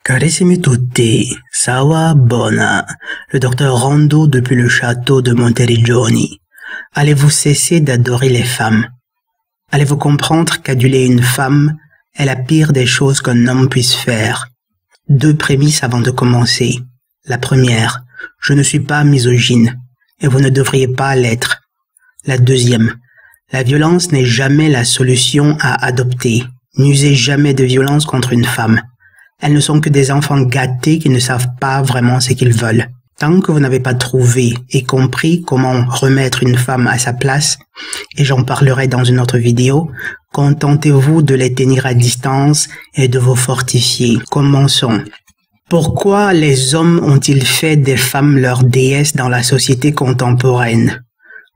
Carissimi tutti, Sawa Bona, le docteur Rondo depuis le château de Monteriggioni. Allez-vous cesser d'adorer les femmes? Allez-vous comprendre qu'aduler une femme est la pire des choses qu'un homme puisse faire? Deux prémices avant de commencer. La première, je ne suis pas misogyne, et vous ne devriez pas l'être. La deuxième, la violence n'est jamais la solution à adopter. N'usez jamais de violence contre une femme. Elles ne sont que des enfants gâtés qui ne savent pas vraiment ce qu'ils veulent. Tant que vous n'avez pas trouvé et compris comment remettre une femme à sa place, et j'en parlerai dans une autre vidéo, contentez-vous de les tenir à distance et de vous fortifier. Commençons. Pourquoi les hommes ont-ils fait des femmes leurs déesses dans la société contemporaine?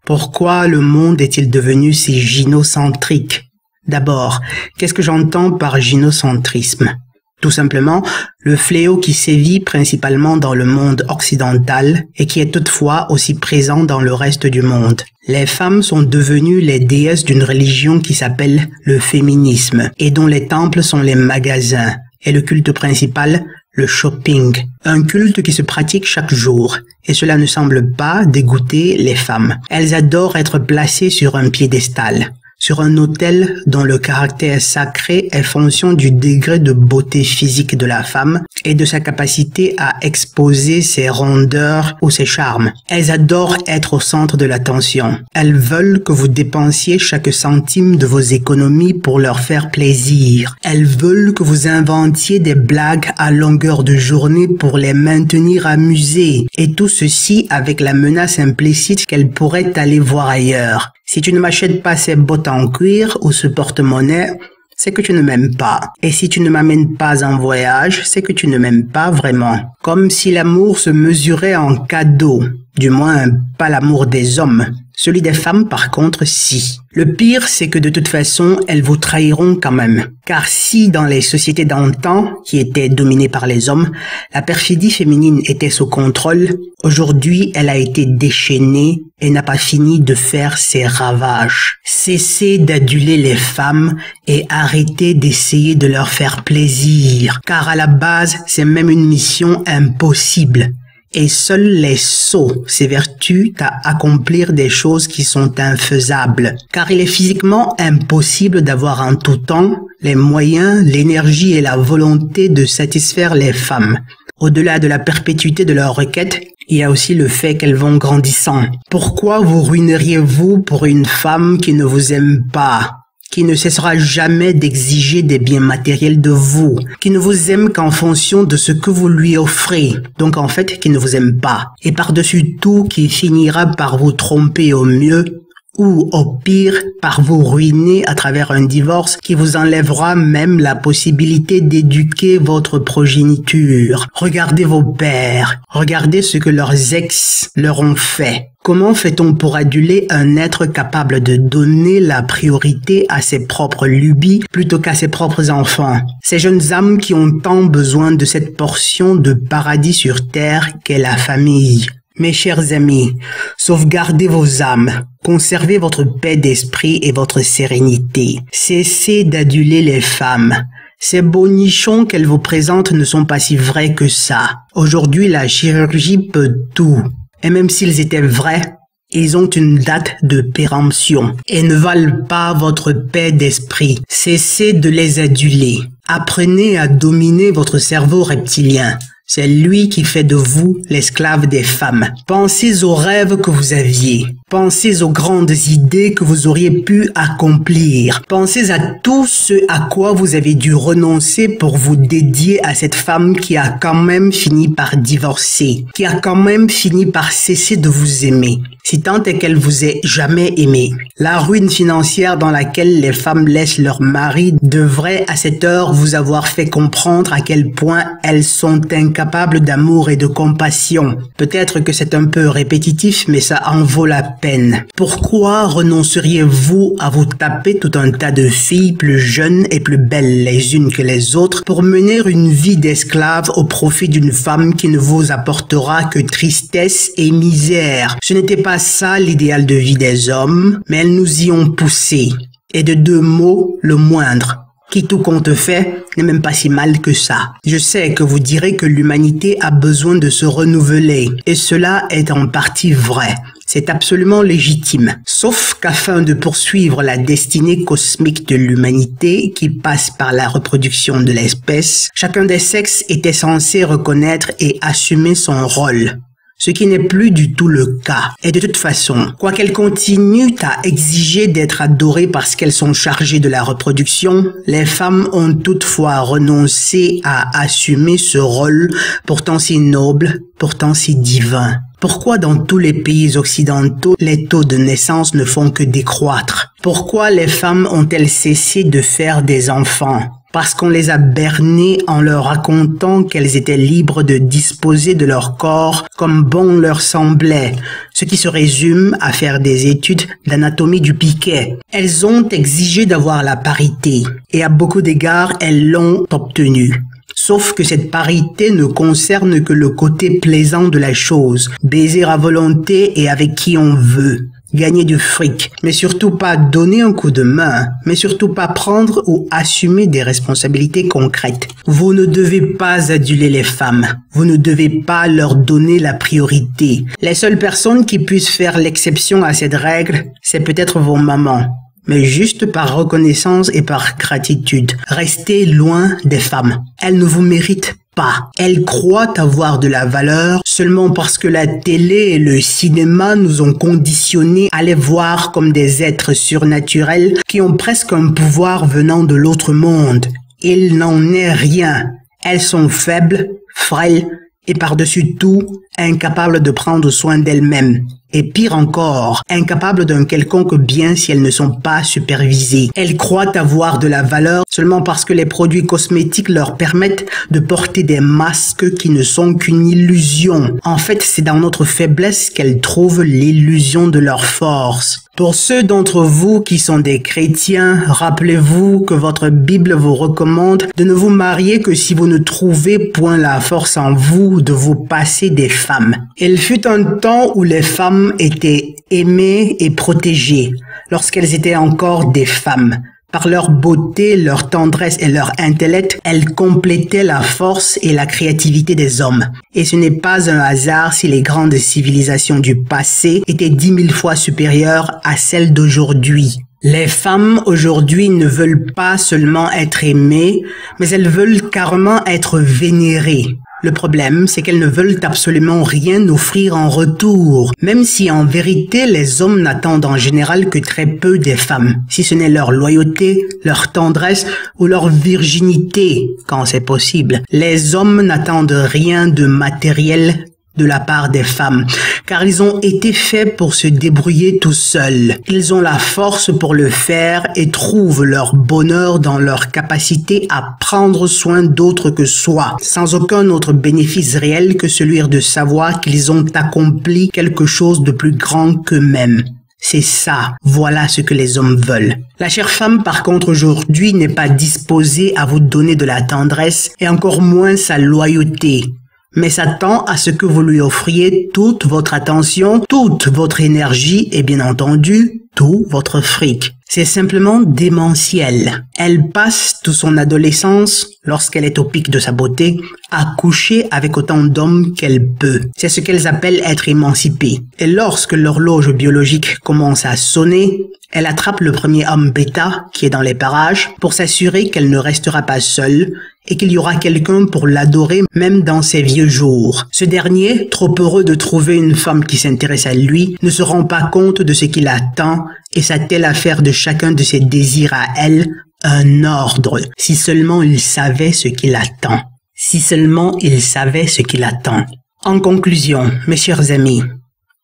Pourquoi le monde est-il devenu si gynocentrique? D'abord, qu'est-ce que j'entends par gynocentrisme? Tout simplement, le fléau qui sévit principalement dans le monde occidental et qui est toutefois aussi présent dans le reste du monde. Les femmes sont devenues les déesses d'une religion qui s'appelle le féminisme et dont les temples sont les magasins et le culte principal, le shopping. Un culte qui se pratique chaque jour et cela ne semble pas dégoûter les femmes. Elles adorent être placées sur un piédestal, sur un autel dont le caractère sacré est fonction du degré de beauté physique de la femme et de sa capacité à exposer ses rondeurs ou ses charmes. Elles adorent être au centre de l'attention. Elles veulent que vous dépensiez chaque centime de vos économies pour leur faire plaisir. Elles veulent que vous inventiez des blagues à longueur de journée pour les maintenir amusées. Et tout ceci avec la menace implicite qu'elles pourraient aller voir ailleurs. Si tu ne m'achètes pas ces bottes en cuir ou ce porte-monnaie, c'est que tu ne m'aimes pas. Et si tu ne m'amènes pas en voyage, c'est que tu ne m'aimes pas vraiment. Comme si l'amour se mesurait en cadeaux. Du moins, pas l'amour des hommes. Celui des femmes, par contre, si. Le pire, c'est que de toute façon, elles vous trahiront quand même. Car si dans les sociétés d'antan, qui étaient dominées par les hommes, la perfidie féminine était sous contrôle, aujourd'hui, elle a été déchaînée et n'a pas fini de faire ses ravages. Cessez d'aduler les femmes et arrêtez d'essayer de leur faire plaisir. Car à la base, c'est même une mission impossible. Et seuls les sots s'évertuent à accomplir des choses qui sont infaisables. Car il est physiquement impossible d'avoir en tout temps les moyens, l'énergie et la volonté de satisfaire les femmes. Au-delà de la perpétuité de leurs requêtes, il y a aussi le fait qu'elles vont grandissant. Pourquoi vous ruineriez-vous pour une femme qui ne vous aime pas ? Qui ne cessera jamais d'exiger des biens matériels de vous, qui ne vous aime qu'en fonction de ce que vous lui offrez, donc en fait qui ne vous aime pas, et par-dessus tout qui finira par vous tromper au mieux, ou au pire par vous ruiner à travers un divorce qui vous enlèvera même la possibilité d'éduquer votre progéniture. Regardez vos pères, regardez ce que leurs ex leur ont fait. Comment fait-on pour aduler un être capable de donner la priorité à ses propres lubies plutôt qu'à ses propres enfants? Ces jeunes âmes qui ont tant besoin de cette portion de paradis sur terre qu'est la famille. Mes chers amis, sauvegardez vos âmes, conservez votre paix d'esprit et votre sérénité. Cessez d'aduler les femmes. Ces beaux nichons qu'elles vous présentent ne sont pas si vrais que ça. Aujourd'hui, la chirurgie peut tout. Et même s'ils étaient vrais, ils ont une date de péremption et ne valent pas votre paix d'esprit. Cessez de les aduler. Apprenez à dominer votre cerveau reptilien. C'est lui qui fait de vous l'esclave des femmes. Pensez aux rêves que vous aviez. Pensez aux grandes idées que vous auriez pu accomplir. Pensez à tout ce à quoi vous avez dû renoncer pour vous dédier à cette femme qui a quand même fini par divorcer, qui a quand même fini par cesser de vous aimer, si tant est qu'elle vous ait jamais aimé. La ruine financière dans laquelle les femmes laissent leur mari devrait à cette heure vous avoir fait comprendre à quel point elles sont incapables d'amour et de compassion. Peut-être que c'est un peu répétitif, mais ça en vaut la peine. Pourquoi renonceriez-vous à vous taper tout un tas de filles plus jeunes et plus belles les unes que les autres pour mener une vie d'esclave au profit d'une femme qui ne vous apportera que tristesse et misère? Ce n'était pas ça l'idéal de vie des hommes, mais elles nous y ont poussé. Et de deux mots, le moindre. qui tout compte fait n'est même pas si mal que ça. Je sais que vous direz que l'humanité a besoin de se renouveler, et cela est en partie vrai. C'est absolument légitime. Sauf qu'afin de poursuivre la destinée cosmique de l'humanité qui passe par la reproduction de l'espèce, chacun des sexes était censé reconnaître et assumer son rôle. Ce qui n'est plus du tout le cas. Et de toute façon, quoiqu'elles continuent à exiger d'être adorées parce qu'elles sont chargées de la reproduction, les femmes ont toutefois renoncé à assumer ce rôle pourtant si noble, pourtant si divin. Pourquoi dans tous les pays occidentaux, les taux de naissance ne font que décroître? Pourquoi les femmes ont-elles cessé de faire des enfants? Parce qu'on les a bernées en leur racontant qu'elles étaient libres de disposer de leur corps comme bon leur semblait, ce qui se résume à faire des études d'anatomie du piquet. Elles ont exigé d'avoir la parité, et à beaucoup d'égards, elles l'ont obtenue. Sauf que cette parité ne concerne que le côté plaisant de la chose, baiser à volonté et avec qui on veut. Gagner du fric, mais surtout pas donner un coup de main, mais surtout pas prendre ou assumer des responsabilités concrètes. Vous ne devez pas aduler les femmes, vous ne devez pas leur donner la priorité. Les seules personnes qui puissent faire l'exception à cette règle, c'est peut-être vos mamans. Mais juste par reconnaissance et par gratitude. Restez loin des femmes. Elles ne vous méritent pas. Elles croient avoir de la valeur seulement parce que la télé et le cinéma nous ont conditionnés à les voir comme des êtres surnaturels qui ont presque un pouvoir venant de l'autre monde. Il n'en est rien. Elles sont faibles, frêles et par-dessus tout, incapables de prendre soin d'elles-mêmes. Et pire encore, incapables d'un quelconque bien si elles ne sont pas supervisées. Elles croient avoir de la valeur seulement parce que les produits cosmétiques leur permettent de porter des masques qui ne sont qu'une illusion. En fait, c'est dans notre faiblesse qu'elles trouvent l'illusion de leur force. Pour ceux d'entre vous qui sont des chrétiens, rappelez-vous que votre Bible vous recommande de ne vous marier que si vous ne trouvez point la force en vous de vous passer des femmes. Il fut un temps où les femmes étaient aimées et protégées lorsqu'elles étaient encore des femmes. Par leur beauté, leur tendresse et leur intellect, elles complétaient la force et la créativité des hommes. Et ce n'est pas un hasard si les grandes civilisations du passé étaient 10 000 fois supérieures à celles d'aujourd'hui. Les femmes aujourd'hui ne veulent pas seulement être aimées, mais elles veulent carrément être vénérées. Le problème, c'est qu'elles ne veulent absolument rien offrir en retour, même si en vérité les hommes n'attendent en général que très peu des femmes, si ce n'est leur loyauté, leur tendresse ou leur virginité, quand c'est possible. Les hommes n'attendent rien de matériel de la part des femmes, car ils ont été faits pour se débrouiller tout seuls. Ils ont la force pour le faire et trouvent leur bonheur dans leur capacité à prendre soin d'autres que soi, sans aucun autre bénéfice réel que celui de savoir qu'ils ont accompli quelque chose de plus grand qu'eux-mêmes. C'est ça, voilà ce que les hommes veulent. La chère femme, par contre, aujourd'hui, n'est pas disposée à vous donner de la tendresse et encore moins sa loyauté, mais s'attend à ce que vous lui offriez toute votre attention, toute votre énergie et bien entendu, tout votre fric. C'est simplement démentiel. Elle passe toute son adolescence, lorsqu'elle est au pic de sa beauté, à coucher avec autant d'hommes qu'elle peut. C'est ce qu'elles appellent être émancipées. Et lorsque l'horloge biologique commence à sonner, elle attrape le premier homme bêta qui est dans les parages pour s'assurer qu'elle ne restera pas seule et qu'il y aura quelqu'un pour l'adorer même dans ses vieux jours. Ce dernier, trop heureux de trouver une femme qui s'intéresse à lui, ne se rend pas compte de ce qu'il attend et s'attelle à faire de chacun de ses désirs à elle un ordre, si seulement il savait ce qu'il attend. Si seulement il savait ce qu'il attend. En conclusion, mes chers amis,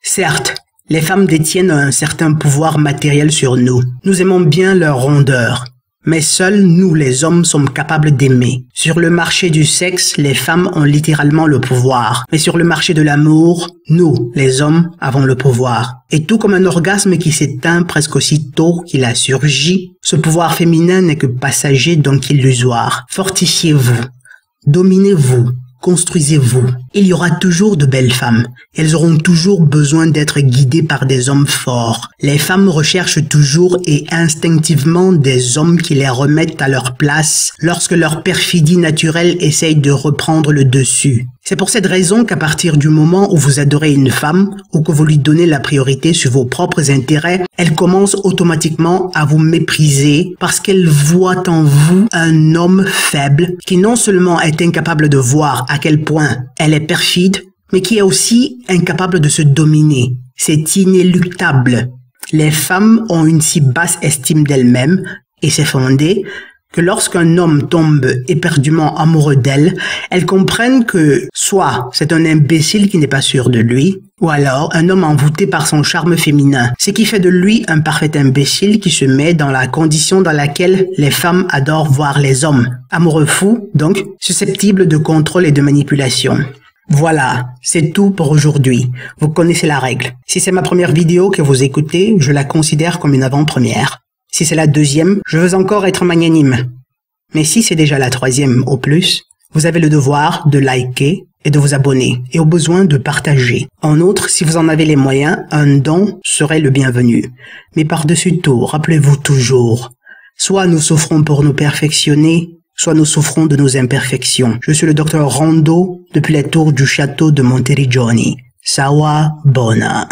certes, les femmes détiennent un certain pouvoir matériel sur nous. Nous aimons bien leur rondeur. Mais seuls nous, les hommes, sommes capables d'aimer. Sur le marché du sexe, les femmes ont littéralement le pouvoir. Mais sur le marché de l'amour, nous, les hommes, avons le pouvoir. Et tout comme un orgasme qui s'éteint presque aussitôt qu'il a surgi, ce pouvoir féminin n'est que passager donc illusoire. Fortifiez-vous, dominez-vous, construisez-vous. Il y aura toujours de belles femmes. Elles auront toujours besoin d'être guidées par des hommes forts. Les femmes recherchent toujours et instinctivement des hommes qui les remettent à leur place lorsque leur perfidie naturelle essaye de reprendre le dessus. C'est pour cette raison qu'à partir du moment où vous adorez une femme ou que vous lui donnez la priorité sur vos propres intérêts, elle commence automatiquement à vous mépriser parce qu'elle voit en vous un homme faible qui non seulement est incapable de voir à quel point elle est perfide, mais qui est aussi incapable de se dominer. C'est inéluctable. Les femmes ont une si basse estime d'elles-mêmes, et c'est fondé, que lorsqu'un homme tombe éperdument amoureux d'elle, elles comprennent que soit c'est un imbécile qui n'est pas sûr de lui, ou alors un homme envoûté par son charme féminin, ce qui fait de lui un parfait imbécile qui se met dans la condition dans laquelle les femmes adorent voir les hommes. Amoureux fou, donc susceptible de contrôle et de manipulation. Voilà, c'est tout pour aujourd'hui. Vous connaissez la règle. Si c'est ma première vidéo que vous écoutez, je la considère comme une avant-première. Si c'est la deuxième, je veux encore être magnanime. Mais si c'est déjà la troisième au plus, vous avez le devoir de liker et de vous abonner, et au besoin de partager. En outre, si vous en avez les moyens, un don serait le bienvenu. Mais par-dessus tout, rappelez-vous toujours, soit nous souffrons pour nous perfectionner, soit nous souffrons de nos imperfections. Je suis le docteur Rondo depuis les tours du château de Monteriggioni. Sawa Bona.